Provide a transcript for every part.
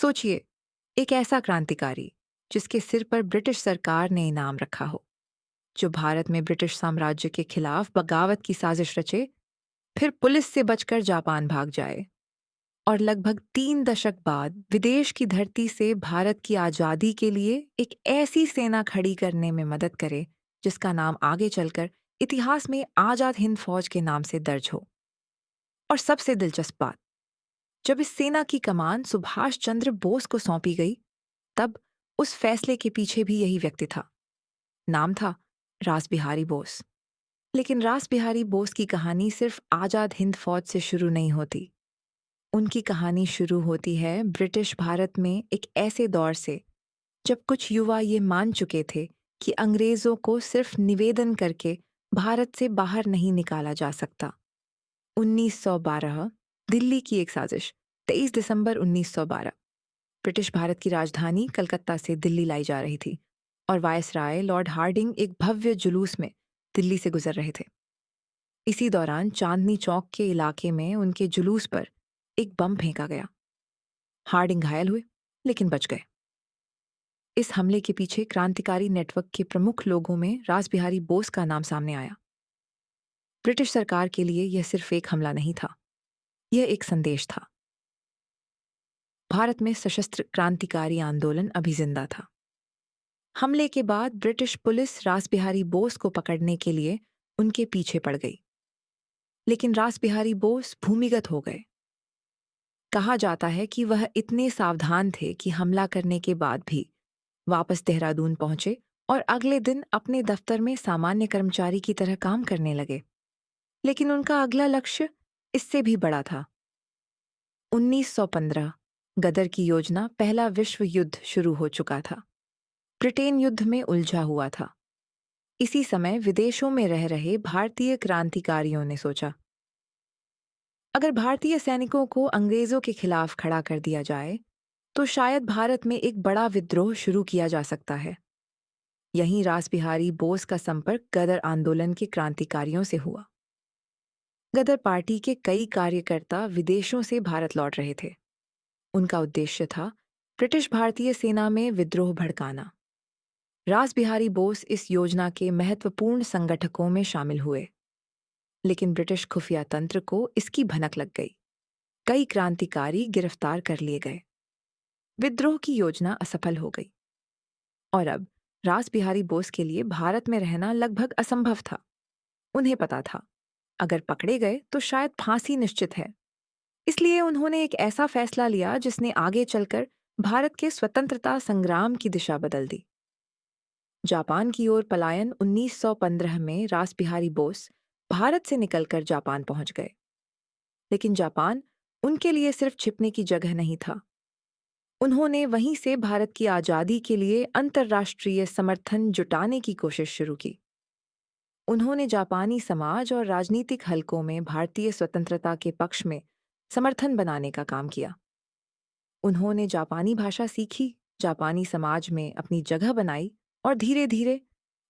सोचिए, एक ऐसा क्रांतिकारी जिसके सिर पर ब्रिटिश सरकार ने इनाम रखा हो, जो भारत में ब्रिटिश साम्राज्य के खिलाफ बगावत की साजिश रचे, फिर पुलिस से बचकर जापान भाग जाए और लगभग 3 दशक बाद विदेश की धरती से भारत की आज़ादी के लिए एक ऐसी सेना खड़ी करने में मदद करे जिसका नाम आगे चलकर इतिहास में आज़ाद हिंद फौज के नाम से दर्ज हो। और सबसे दिलचस्प बात, जब इस सेना की कमान सुभाष चंद्र बोस को सौंपी गई, तब उस फैसले के पीछे भी यही व्यक्ति था। नाम था रास बिहारी बोस। लेकिन रास बिहारी बोस की कहानी सिर्फ आज़ाद हिंद फौज से शुरू नहीं होती। उनकी कहानी शुरू होती है ब्रिटिश भारत में एक ऐसे दौर से जब कुछ युवा ये मान चुके थे कि अंग्रेजों को सिर्फ निवेदन करके भारत से बाहर नहीं निकाला जा सकता। 1912 दिल्ली की एक साजिश। 23 दिसंबर 1912 ब्रिटिश भारत की राजधानी कलकत्ता से दिल्ली लाई जा रही थी और वायसराय लॉर्ड हार्डिंग एक भव्य जुलूस में दिल्ली से गुजर रहे थे। इसी दौरान चांदनी चौक के इलाके में उनके जुलूस पर एक बम फेंका गया। हार्डिंग घायल हुए लेकिन बच गए। इस हमले के पीछे क्रांतिकारी नेटवर्क के प्रमुख लोगों में रास बिहारी बोस का नाम सामने आया। ब्रिटिश सरकार के लिए यह सिर्फ एक हमला नहीं था, यह एक संदेश था। भारत में सशस्त्र क्रांतिकारी आंदोलन अभी जिंदा था। हमले के बाद ब्रिटिश पुलिस रास बिहारी बोस को पकड़ने के लिए उनके पीछे पड़ गई, लेकिन रास बिहारी बोस भूमिगत हो गए। कहा जाता है कि वह इतने सावधान थे कि हमला करने के बाद भी वापस देहरादून पहुंचे और अगले दिन अपने दफ्तर में सामान्य कर्मचारी की तरह काम करने लगे। लेकिन उनका अगला लक्ष्य इससे भी बड़ा था। 1915 गदर की योजना, पहला विश्व युद्ध शुरू हो चुका था। ब्रिटेन युद्ध में उलझा हुआ था। इसी समय विदेशों में रह रहे भारतीय क्रांतिकारियों ने सोचा, अगर भारतीय सैनिकों को अंग्रेजों के खिलाफ खड़ा कर दिया जाए तो शायद भारत में एक बड़ा विद्रोह शुरू किया जा सकता है। यहीं रास बिहारी बोस का संपर्क गदर आंदोलन के क्रांतिकारियों से हुआ। गदर पार्टी के कई कार्यकर्ता विदेशों से भारत लौट रहे थे। उनका उद्देश्य था ब्रिटिश भारतीय सेना में विद्रोह भड़काना। रास बिहारी बोस इस योजना के महत्वपूर्ण संगठकों में शामिल हुए, लेकिन ब्रिटिश खुफिया तंत्र को इसकी भनक लग गई। कई क्रांतिकारी गिरफ्तार कर लिए गए। विद्रोह की योजना असफल हो गई और अब रास बिहारी बोस के लिए भारत में रहना लगभग असंभव था। उन्हें पता था, अगर पकड़े गए तो शायद फांसी निश्चित है। इसलिए उन्होंने एक ऐसा फैसला लिया जिसने आगे चलकर भारत के स्वतंत्रता संग्राम की दिशा बदल दी। जापान की ओर पलायन। 1915 में रास बिहारी बोस भारत से निकलकर जापान पहुंच गए। लेकिन जापान उनके लिए सिर्फ छिपने की जगह नहीं था। उन्होंने वहीं से भारत की आज़ादी के लिए अंतर्राष्ट्रीय समर्थन जुटाने की कोशिश शुरू की। उन्होंने जापानी समाज और राजनीतिक हलकों में भारतीय स्वतंत्रता के पक्ष में समर्थन बनाने का काम किया। उन्होंने जापानी भाषा सीखी, जापानी समाज में अपनी जगह बनाई और धीरे धीरे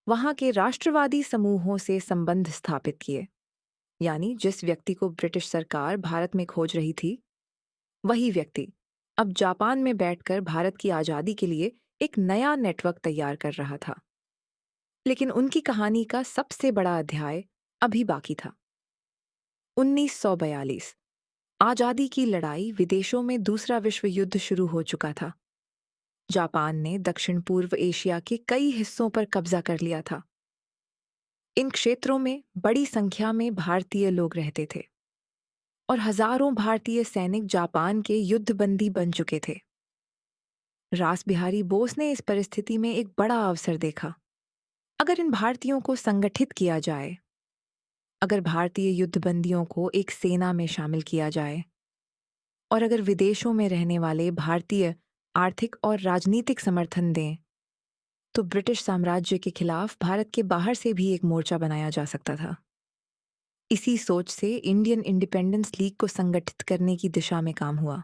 वहां के राष्ट्रवादी समूहों से संबंध स्थापित किए। यानी जिस व्यक्ति को ब्रिटिश सरकार भारत में खोज रही थी, वही व्यक्ति अब जापान में बैठकर भारत की आज़ादी के लिए एक नया नेटवर्क तैयार कर रहा था। लेकिन उनकी कहानी का सबसे बड़ा अध्याय अभी बाकी था। 1942 आज़ादी की लड़ाई। विदेशों में दूसरा विश्व युद्ध शुरू हो चुका था। जापान ने दक्षिण पूर्व एशिया के कई हिस्सों पर कब्जा कर लिया था। इन क्षेत्रों में बड़ी संख्या में भारतीय लोग रहते थे और हजारों भारतीय सैनिक जापान के युद्धबंदी बन चुके थे। रास बिहारी बोस ने इस परिस्थिति में एक बड़ा अवसर देखा। अगर इन भारतीयों को संगठित किया जाए, अगर भारतीय युद्धबंदियों को एक सेना में शामिल किया जाए और अगर विदेशों में रहने वाले भारतीय आर्थिक और राजनीतिक समर्थन दें, तो ब्रिटिश साम्राज्य के खिलाफ भारत के बाहर से भी एक मोर्चा बनाया जा सकता था। इसी सोच से इंडियन इंडिपेंडेंस लीग को संगठित करने की दिशा में काम हुआ।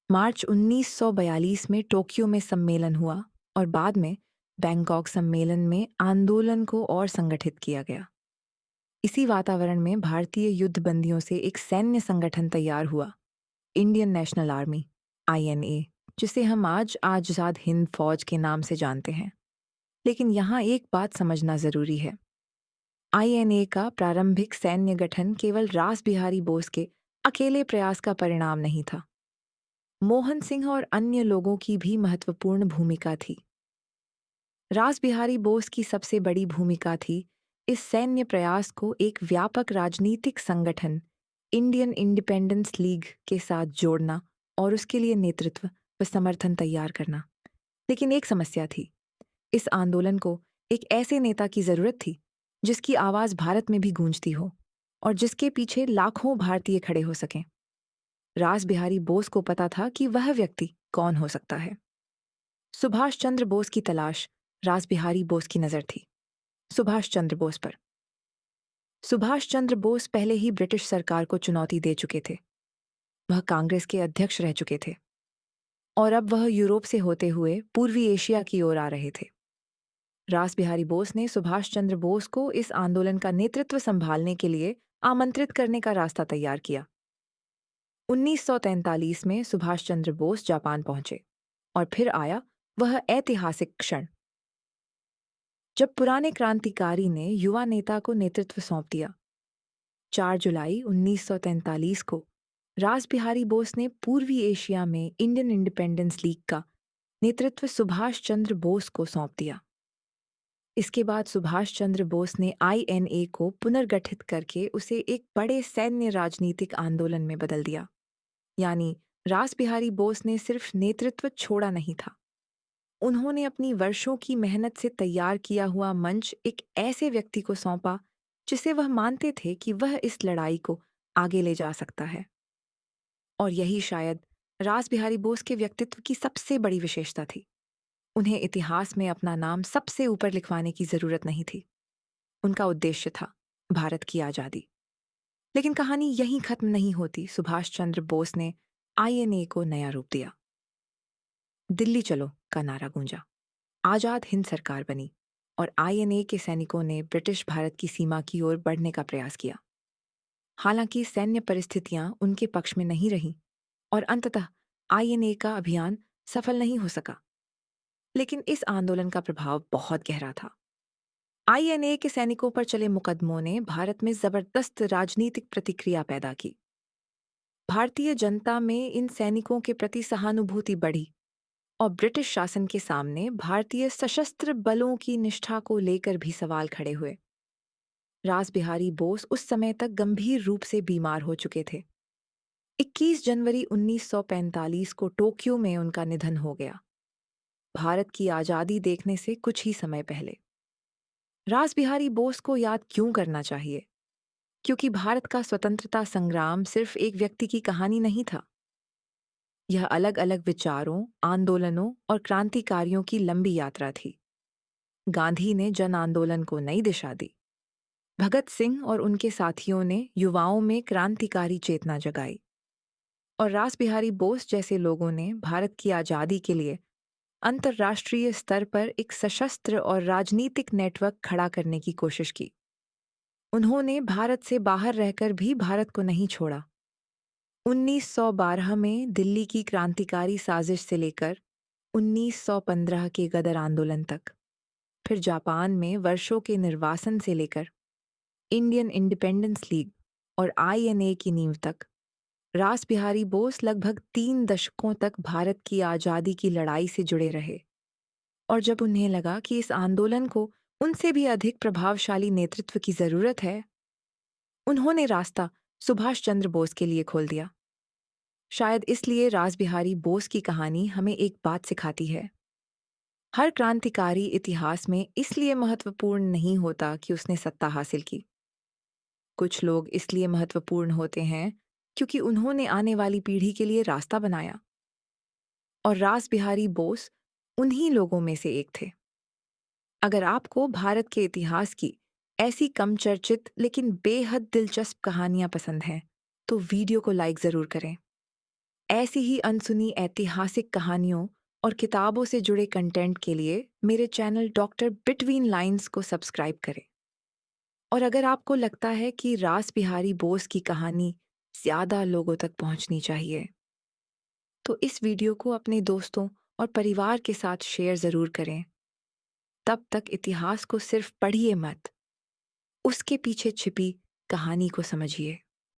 मार्च 1942 में टोक्यो में सम्मेलन हुआ और बाद में बैंकॉक सम्मेलन में आंदोलन को और संगठित किया गया। इसी वातावरण में भारतीय युद्धबंदियों से एक सैन्य संगठन तैयार हुआ, इंडियन नेशनल आर्मी INA, जिसे हम आज आज़ाद हिंद फौज के नाम से जानते हैं। लेकिन यहाँ एक बात समझना जरूरी है। INA का प्रारंभिक सैन्य गठन केवल रास बिहारी बोस के अकेले प्रयास का परिणाम नहीं था। मोहन सिंह और अन्य लोगों की भी महत्वपूर्ण भूमिका थी। रास बिहारी बोस की सबसे बड़ी भूमिका थी इस सैन्य प्रयास को एक व्यापक राजनीतिक संगठन इंडियन इंडिपेंडेंस लीग के साथ जोड़ना और उसके लिए नेतृत्व व समर्थन तैयार करना। लेकिन एक समस्या थी। इस आंदोलन को एक ऐसे नेता की जरूरत थी जिसकी आवाज भारत में भी गूंजती हो और जिसके पीछे लाखों भारतीय खड़े हो सकें। रास बिहारी बोस को पता था कि वह व्यक्ति कौन हो सकता है। सुभाष चंद्र बोस की तलाश रास बिहारी बोस की नजर थी। सुभाष चंद्र बोस पर। सुभाष चंद्र बोस पहले ही ब्रिटिश सरकार को चुनौती दे चुके थे। वह कांग्रेस के अध्यक्ष रह चुके थे और अब वह यूरोप से होते हुए पूर्वी एशिया की ओर आ रहे थे। रास बिहारी बोस ने सुभाष चंद्र बोस को इस आंदोलन का नेतृत्व संभालने के लिए आमंत्रित करने का रास्ता तैयार किया। 1943 में सुभाष चंद्र बोस जापान पहुंचे और फिर आया वह ऐतिहासिक क्षण जब पुराने क्रांतिकारी ने युवा नेता को नेतृत्व सौंप दिया। 4 जुलाई 1943 को रास बिहारी बोस ने पूर्वी एशिया में इंडियन इंडिपेंडेंस लीग का नेतृत्व सुभाष चंद्र बोस को सौंप दिया। इसके बाद सुभाष चंद्र बोस ने INA को पुनर्गठित करके उसे एक बड़े सैन्य राजनीतिक आंदोलन में बदल दिया। यानी रास बिहारी बोस ने सिर्फ नेतृत्व छोड़ा नहीं था, उन्होंने अपनी वर्षों की मेहनत से तैयार किया हुआ मंच एक ऐसे व्यक्ति को सौंपा जिसे वह मानते थे कि वह इस लड़ाई को आगे ले जा सकता है। और यही शायद रास बिहारी बोस के व्यक्तित्व की सबसे बड़ी विशेषता थी। उन्हें इतिहास में अपना नाम सबसे ऊपर लिखवाने की जरूरत नहीं थी। उनका उद्देश्य था भारत की आजादी। लेकिन कहानी यहीं खत्म नहीं होती। सुभाष चंद्र बोस ने INA को नया रूप दिया। दिल्ली चलो का नारा गूंजा। आजाद हिंद सरकार बनी और INA के सैनिकों ने ब्रिटिश भारत की सीमा की ओर बढ़ने का प्रयास किया। हालांकि सैन्य परिस्थितियां उनके पक्ष में नहीं रहीं और अंततः INA का अभियान सफल नहीं हो सका। लेकिन इस आंदोलन का प्रभाव बहुत गहरा था। INA के सैनिकों पर चले मुकदमों ने भारत में जबरदस्त राजनीतिक प्रतिक्रिया पैदा की। भारतीय जनता में इन सैनिकों के प्रति सहानुभूति बढ़ी और ब्रिटिश शासन के सामने भारतीय सशस्त्र बलों की निष्ठा को लेकर भी सवाल खड़े हुए। रास बिहारी बोस उस समय तक गंभीर रूप से बीमार हो चुके थे। 21 जनवरी 1945 को टोक्यो में उनका निधन हो गया, भारत की आजादी देखने से कुछ ही समय पहले। रास बिहारी बोस को याद क्यों करना चाहिए? क्योंकि भारत का स्वतंत्रता संग्राम सिर्फ एक व्यक्ति की कहानी नहीं था। यह अलग अलग विचारों, आंदोलनों और क्रांतिकारियों की लंबी यात्रा थी। गांधी ने जन आंदोलन को नई दिशा दी। भगत सिंह और उनके साथियों ने युवाओं में क्रांतिकारी चेतना जगाई और रास बिहारी बोस जैसे लोगों ने भारत की आजादी के लिए अंतर्राष्ट्रीय स्तर पर एक सशस्त्र और राजनीतिक नेटवर्क खड़ा करने की कोशिश की। उन्होंने भारत से बाहर रहकर भी भारत को नहीं छोड़ा। 1912 में दिल्ली की क्रांतिकारी साजिश से लेकर 1915 के गदर आंदोलन तक, फिर जापान में वर्षों के निर्वासन से लेकर इंडियन इंडिपेंडेंस लीग और INA की नींव तक, रास बिहारी बोस लगभग 3 दशकों तक भारत की आजादी की लड़ाई से जुड़े रहे। और जब उन्हें लगा कि इस आंदोलन को उनसे भी अधिक प्रभावशाली नेतृत्व की जरूरत है, उन्होंने रास्ता सुभाष चंद्र बोस के लिए खोल दिया। शायद इसलिए रास बिहारी बोस की कहानी हमें एक बात सिखाती है। हर क्रांतिकारी इतिहास में इसलिए महत्वपूर्ण नहीं होता कि उसने सत्ता हासिल की। कुछ लोग इसलिए महत्वपूर्ण होते हैं क्योंकि उन्होंने आने वाली पीढ़ी के लिए रास्ता बनाया। और रास बिहारी बोस उन्हीं लोगों में से एक थे। अगर आपको भारत के इतिहास की ऐसी कम चर्चित लेकिन बेहद दिलचस्प कहानियां पसंद हैं, तो वीडियो को लाइक जरूर करें। ऐसी ही अनसुनी ऐतिहासिक कहानियों और किताबों से जुड़े कंटेंट के लिए मेरे चैनल डॉक्टर बिटवीन लाइन्स को सब्सक्राइब करें। और अगर आपको लगता है कि रास बिहारी बोस की कहानी ज्यादा लोगों तक पहुंचनी चाहिए, तो इस वीडियो को अपने दोस्तों और परिवार के साथ शेयर ज़रूर करें। तब तक इतिहास को सिर्फ पढ़िए मत, उसके पीछे छिपी कहानी को समझिए।